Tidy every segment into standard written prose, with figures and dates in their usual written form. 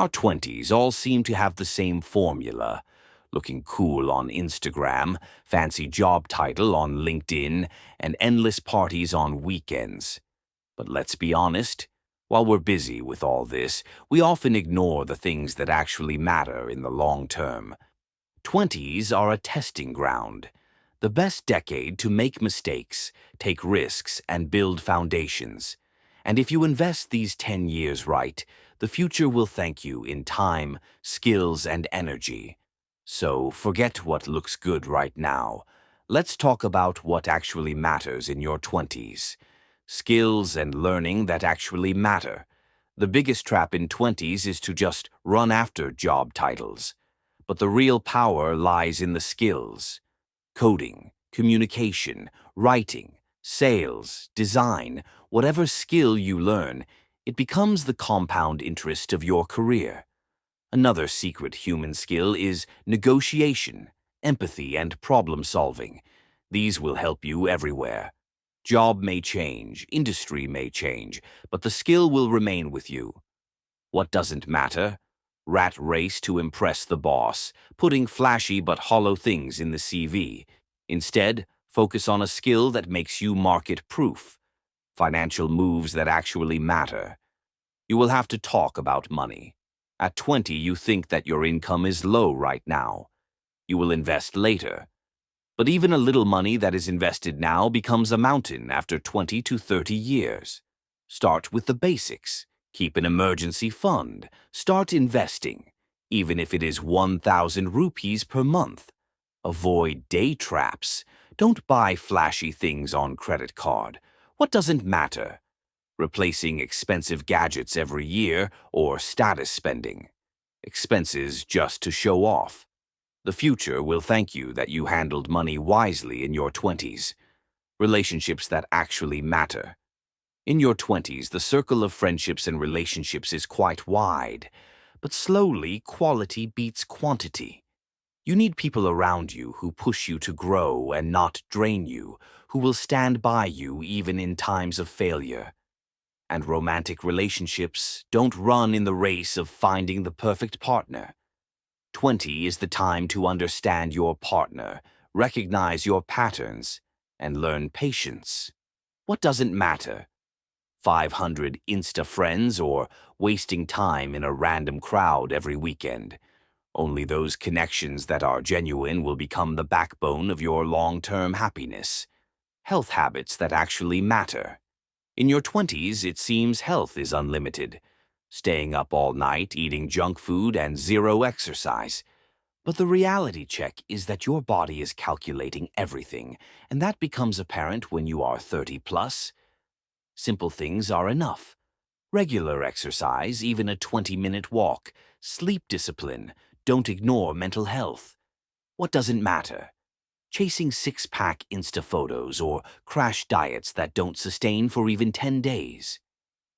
Our 20s all seem to have the same formula. Looking cool on Instagram, fancy job title on LinkedIn, and endless parties on weekends. But let's be honest, while we're busy with all this, we often ignore the things that actually matter in the long term. 20s are a testing ground, the best decade to make mistakes, take risks, and build foundations. And if you invest these 10 years right, the future will thank you in time, skills, and energy. So forget what looks good right now. Let's talk about what actually matters in your 20s. Skills and learning that actually matter. The biggest trap in 20s is to just run after job titles. But the real power lies in the skills. Coding, communication, writing, sales, design, whatever skill you learn, it becomes the compound interest of your career. Another secret human skill is negotiation, empathy, and problem solving. These will help you everywhere. Job may change, industry may change, but the skill will remain with you. What doesn't matter? Rat race to impress the boss, putting flashy but hollow things in the CV. Instead, focus on a skill that makes you market-proof. Financial moves that actually matter. You will have to talk about money. At 20, you think that your income is low right now. You will invest later. But even a little money that is invested now becomes a mountain after 20 to 30 years. Start with the basics. Keep an emergency fund. Start investing, even if it is 1,000 rupees per month. Avoid day traps. Don't buy flashy things on credit card. What doesn't matter? Replacing expensive gadgets every year or status spending. Expenses just to show off. The future will thank you that you handled money wisely in your 20s. Relationships that actually matter. In your 20s, the circle of friendships and relationships is quite wide, but slowly quality beats quantity. You need people around you who push you to grow and not drain you, who will stand by you even in times of failure. And romantic relationships don't run in the race of finding the perfect partner. 20 is the time to understand your partner, recognize your patterns, and learn patience. What doesn't matter? 500 Insta friends or wasting time in a random crowd every weekend. Only those connections that are genuine will become the backbone of your long-term happiness. Health habits that actually matter. In your 20s, it seems health is unlimited. Staying up all night, eating junk food, and zero exercise. But the reality check is that your body is calculating everything, and that becomes apparent when you are 30 plus. Simple things are enough. Regular exercise, even a 20-minute walk, sleep discipline, don't ignore mental health. What doesn't matter? Chasing six-pack Insta photos or crash diets that don't sustain for even 10 days.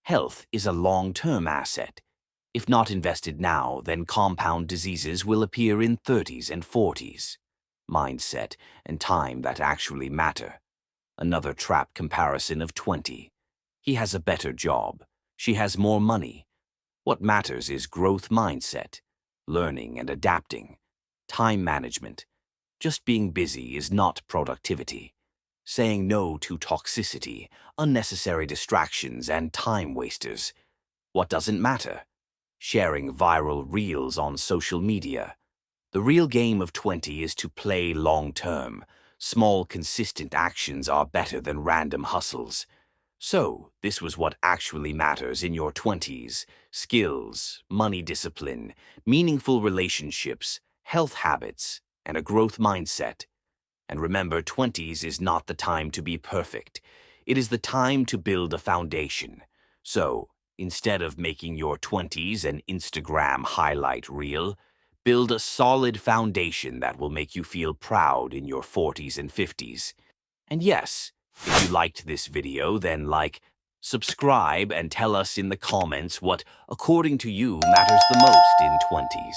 Health is a long-term asset. If not invested now, then compound diseases will appear in 30s and 40s. Mindset and time that actually matter. Another trap comparison of 20. He has a better job. She has more money. What matters is growth mindset, learning and adapting, time management. Just being busy is not productivity. Saying no to toxicity, unnecessary distractions, and time wasters. What doesn't matter? Sharing viral reels on social media. The real game of 20 is to play long-term. Small, consistent actions are better than random hustles. So, this was what actually matters in your 20s. Skills, money discipline, meaningful relationships, health habits, and a growth mindset. And remember, 20s is not the time to be perfect. It is the time to build a foundation. So, instead of making your 20s an Instagram highlight reel, build a solid foundation that will make you feel proud in your 40s and 50s. And yes, if you liked this video, then like, subscribe, and tell us in the comments what, according to you, matters the most in 20s.